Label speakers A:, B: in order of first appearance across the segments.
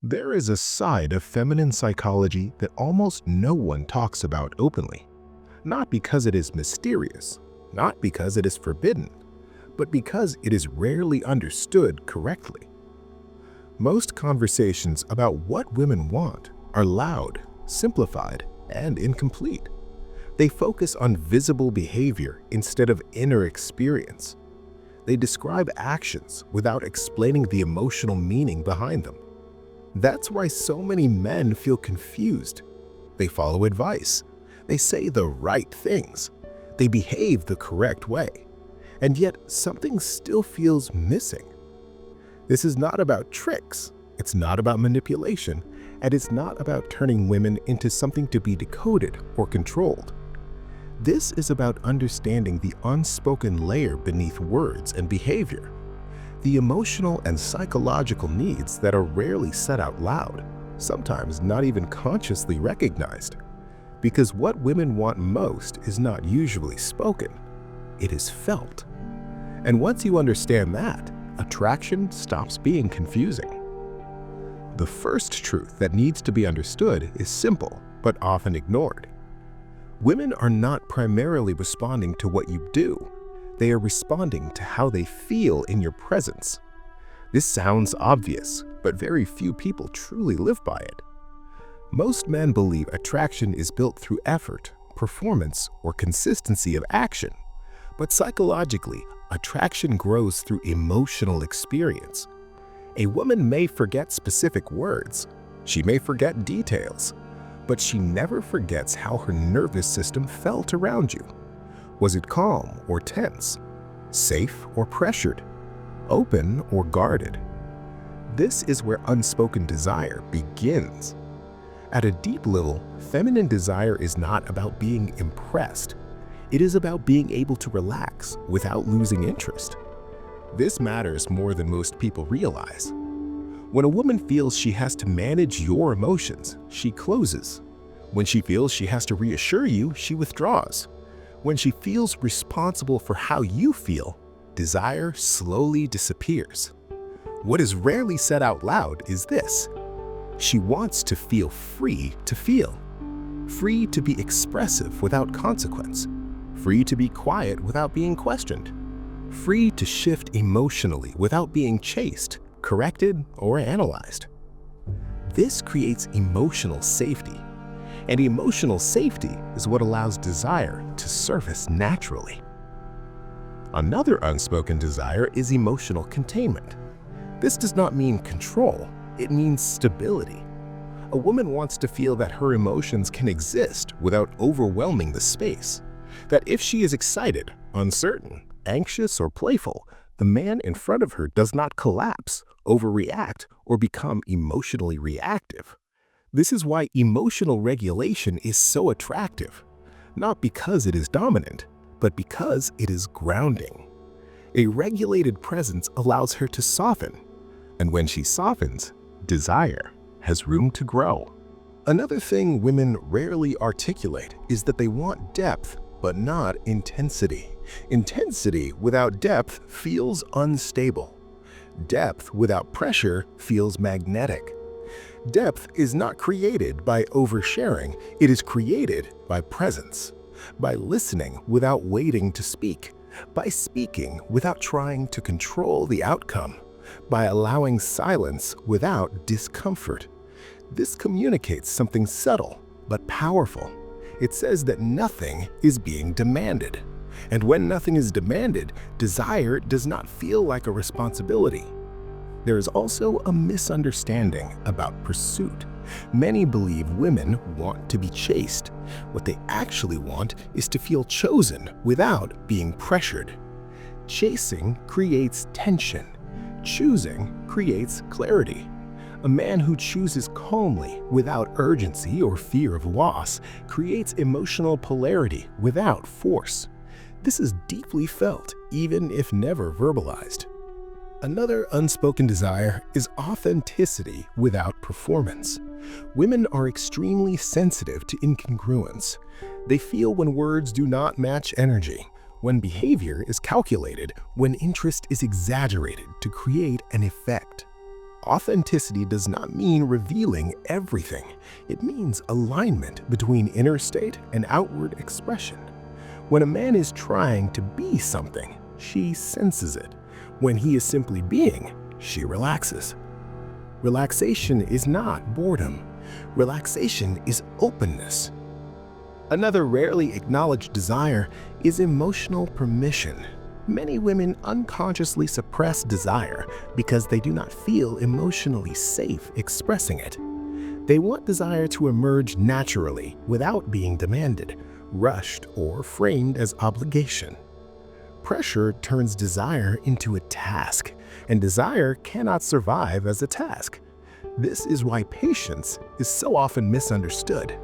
A: There is a side of feminine psychology that almost no one talks about openly. Not because it is mysterious, not because it is forbidden, but because it is rarely understood correctly. Most conversations about what women want are loud, simplified, and incomplete. They focus on visible behavior instead of inner experience. They describe actions without explaining the emotional meaning behind them. That's why so many men feel confused. They follow advice. They say the right things. They behave the correct way. And yet something still feels missing. This is not about tricks. It's not about manipulation. And it's not about turning women into something to be decoded or controlled. This is about understanding the unspoken layer beneath words and behavior. The emotional and psychological needs that are rarely said out loud, sometimes not even consciously recognized. Because what women want most is not usually spoken, it is felt. And once you understand that, attraction stops being confusing. The first truth that needs to be understood is simple, but often ignored. Women are not primarily responding to what you do. They are responding to how they feel in your presence. This sounds obvious, but very few people truly live by it. Most men believe attraction is built through effort, performance, or consistency of action. But psychologically, attraction grows through emotional experience. A woman may forget specific words. She may forget details. But she never forgets how her nervous system felt around you. Was it calm or tense? Safe or pressured? Open or guarded? This is where unspoken desire begins. At a deep level, feminine desire is not about being impressed. It is about being able to relax without losing interest. This matters more than most people realize. When a woman feels she has to manage your emotions, she closes. When she feels she has to reassure you, she withdraws. When she feels responsible for how you feel, desire slowly disappears. What is rarely said out loud is this: she wants to feel free to feel. Free to be expressive without consequence. Free to be quiet without being questioned. Free to shift emotionally without being chased, corrected, or analyzed. This creates emotional safety. And emotional safety is what allows desire to surface naturally. Another unspoken desire is emotional containment. This does not mean control, it means stability. A woman wants to feel that her emotions can exist without overwhelming the space. That if she is excited, uncertain, anxious, or playful, the man in front of her does not collapse, overreact, or become emotionally reactive. This is why emotional regulation is so attractive, not because it is dominant, but because it is grounding. A regulated presence allows her to soften, and when she softens, desire has room to grow. Another thing women rarely articulate is that they want depth, but not intensity. Intensity without depth feels unstable. Depth without pressure feels magnetic. Depth is not created by oversharing, it is created by presence, by listening without waiting to speak, by speaking without trying to control the outcome, by allowing silence without discomfort. This communicates something subtle but powerful. It says that nothing is being demanded. And when nothing is demanded, desire does not feel like a responsibility. There is also a misunderstanding about pursuit. Many believe women want to be chased. What they actually want is to feel chosen without being pressured. Chasing creates tension. Choosing creates clarity. A man who chooses calmly without urgency or fear of loss creates emotional polarity without force. This is deeply felt, even if never verbalized. Another unspoken desire is authenticity without performance. Women are extremely sensitive to incongruence. They feel when words do not match energy, when behavior is calculated, when interest is exaggerated to create an effect. Authenticity does not mean revealing everything. It means alignment between inner state and outward expression. When a man is trying to be something, she senses it. When he is simply being, she relaxes. Relaxation is not boredom. Relaxation is openness. Another rarely acknowledged desire is emotional permission. Many women unconsciously suppress desire because they do not feel emotionally safe expressing it. They want desire to emerge naturally without being demanded, rushed, or framed as obligation. Pressure turns desire into a task, and desire cannot survive as a task. This is why patience is so often misunderstood.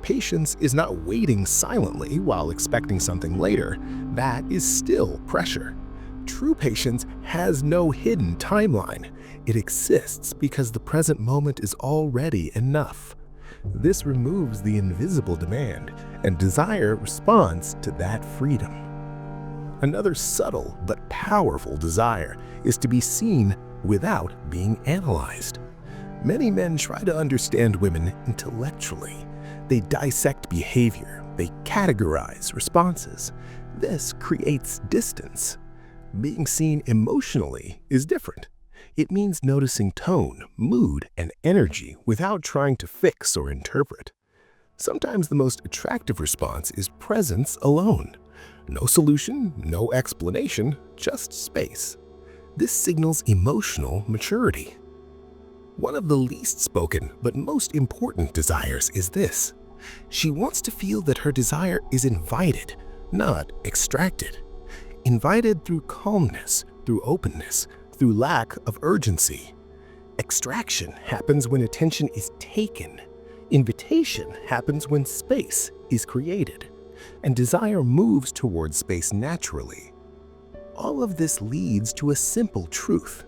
A: Patience is not waiting silently while expecting something later. That is still pressure. True patience has no hidden timeline. It exists because the present moment is already enough. This removes the invisible demand, and desire responds to that freedom. Another subtle but powerful desire is to be seen without being analyzed. Many men try to understand women intellectually. They dissect behavior, they categorize responses. This creates distance. Being seen emotionally is different. It means noticing tone, mood, and energy without trying to fix or interpret. Sometimes the most attractive response is presence alone. No solution, no explanation, just space. This signals emotional maturity. One of the least spoken but most important desires is this. She wants to feel that her desire is invited, not extracted. Invited through calmness, through openness, through lack of urgency. Extraction happens when attention is taken. Invitation happens when space is created. And desire moves towards space naturally. All of this leads to a simple truth.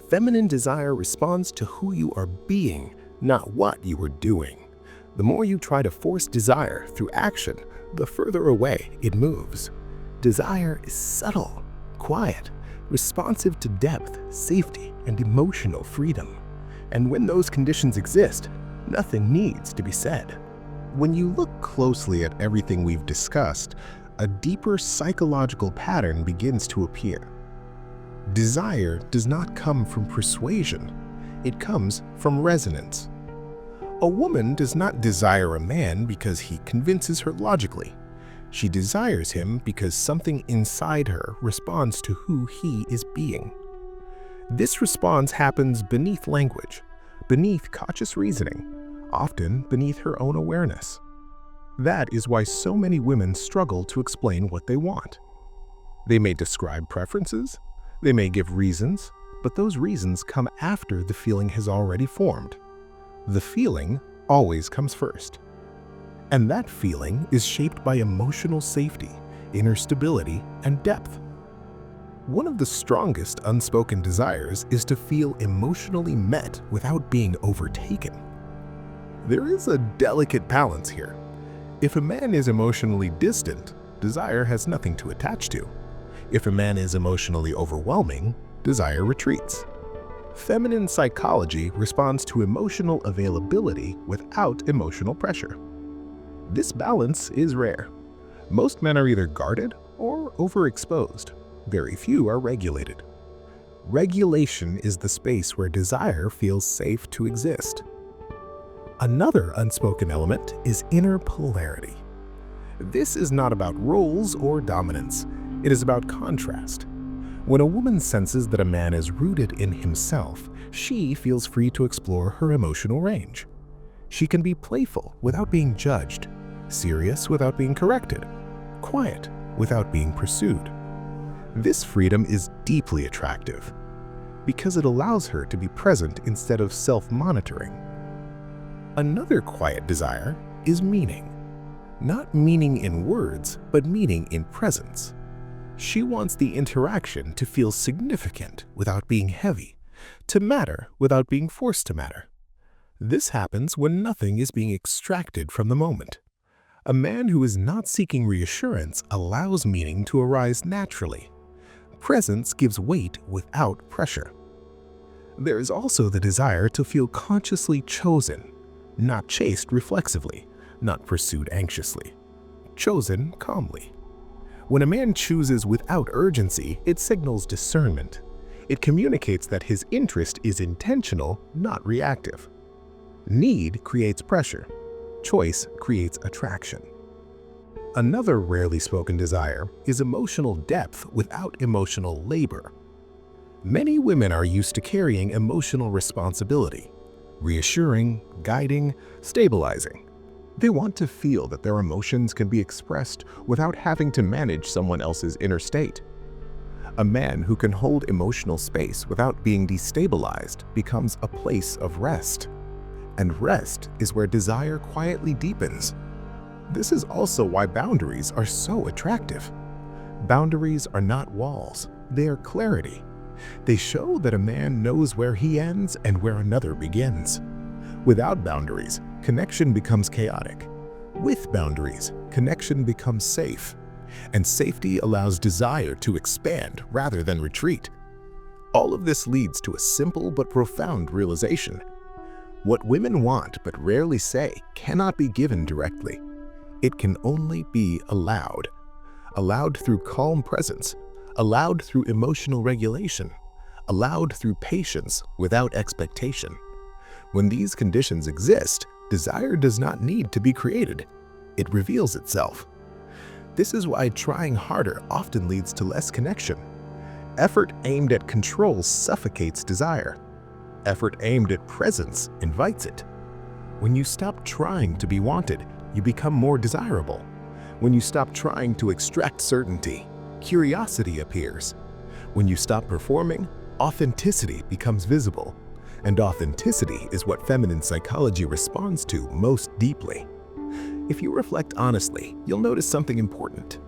A: Feminine desire responds to who you are being, not what you are doing. The more you try to force desire through action, the further away it moves. Desire is subtle, quiet, responsive to depth, safety, and emotional freedom. And when those conditions exist, nothing needs to be said. When you look closely at everything we've discussed, a deeper psychological pattern begins to appear. Desire does not come from persuasion. It comes from resonance. A woman does not desire a man because he convinces her logically. She desires him because something inside her responds to who he is being. This response happens beneath language, beneath conscious reasoning, often beneath her own awareness. That is why so many women struggle to explain what they want. They may describe preferences, they may give reasons, but those reasons come after the feeling has already formed. The feeling always comes first. And that feeling is shaped by emotional safety, inner stability, and depth. One of the strongest unspoken desires is to feel emotionally met without being overtaken. There is a delicate balance here. If a man is emotionally distant, desire has nothing to attach to. If a man is emotionally overwhelming, desire retreats. Feminine psychology responds to emotional availability without emotional pressure. This balance is rare. Most men are either guarded or overexposed. Very few are regulated. Regulation is the space where desire feels safe to exist. Another unspoken element is inner polarity. This is not about roles or dominance. It is about contrast. When a woman senses that a man is rooted in himself, she feels free to explore her emotional range. She can be playful without being judged, serious without being corrected, quiet without being pursued. This freedom is deeply attractive because it allows her to be present instead of self-monitoring. Another quiet desire is meaning. Not meaning in words, but meaning in presence. She wants the interaction to feel significant without being heavy, to matter without being forced to matter. This happens when nothing is being extracted from the moment. A man who is not seeking reassurance allows meaning to arise naturally. Presence gives weight without pressure. There is also the desire to feel consciously chosen, not chased reflexively, not pursued anxiously, chosen calmly. When a man chooses without urgency, it signals discernment. It communicates that his interest is intentional, not reactive. Need creates pressure. Choice creates attraction. Another rarely spoken desire is emotional depth without emotional labor. Many women are used to carrying emotional responsibility, reassuring, guiding, stabilizing. They want to feel that their emotions can be expressed without having to manage someone else's inner state. A man who can hold emotional space without being destabilized becomes a place of rest. And rest is where desire quietly deepens. This is also why boundaries are so attractive. Boundaries are not walls, they are clarity. They show that a man knows where he ends and where another begins. Without boundaries, connection becomes chaotic. With boundaries, connection becomes safe. And safety allows desire to expand rather than retreat. All of this leads to a simple but profound realization. What women want but rarely say cannot be given directly. It can only be allowed. Allowed through calm presence, allowed through emotional regulation, allowed through patience without expectation. When these conditions exist, desire does not need to be created. It reveals itself. This is why trying harder often leads to less connection. Effort aimed at control suffocates desire. Effort aimed at presence invites it. When you stop trying to be wanted, you become more desirable. When you stop trying to extract certainty, curiosity appears. When you stop performing, authenticity becomes visible. And authenticity is what feminine psychology responds to most deeply. If you reflect honestly, you'll notice something important.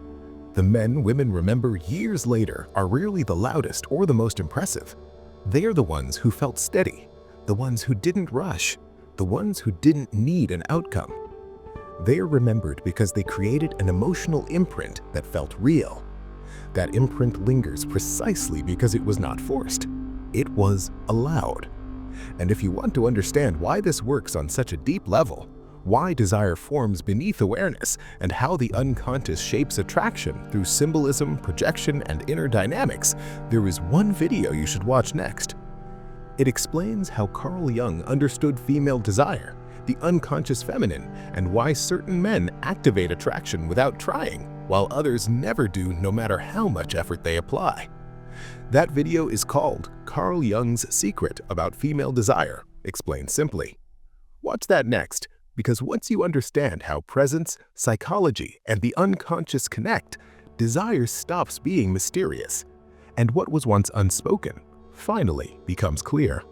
A: The men women remember years later are rarely the loudest or the most impressive. They are the ones who felt steady, the ones who didn't rush, the ones who didn't need an outcome. They are remembered because they created an emotional imprint that felt real. That imprint lingers precisely because it was not forced. It was allowed. And if you want to understand why this works on such a deep level, why desire forms beneath awareness, and how the unconscious shapes attraction through symbolism, projection, and inner dynamics, there is one video you should watch next. It explains how Carl Jung understood female desire, the unconscious feminine, and why certain men activate attraction without trying, while others never do no matter how much effort they apply. That video is called Carl Jung's Secret About Female Desire, Explained Simply. Watch that next, because once you understand how presence, psychology, and the unconscious connect, desire stops being mysterious, and what was once unspoken finally becomes clear.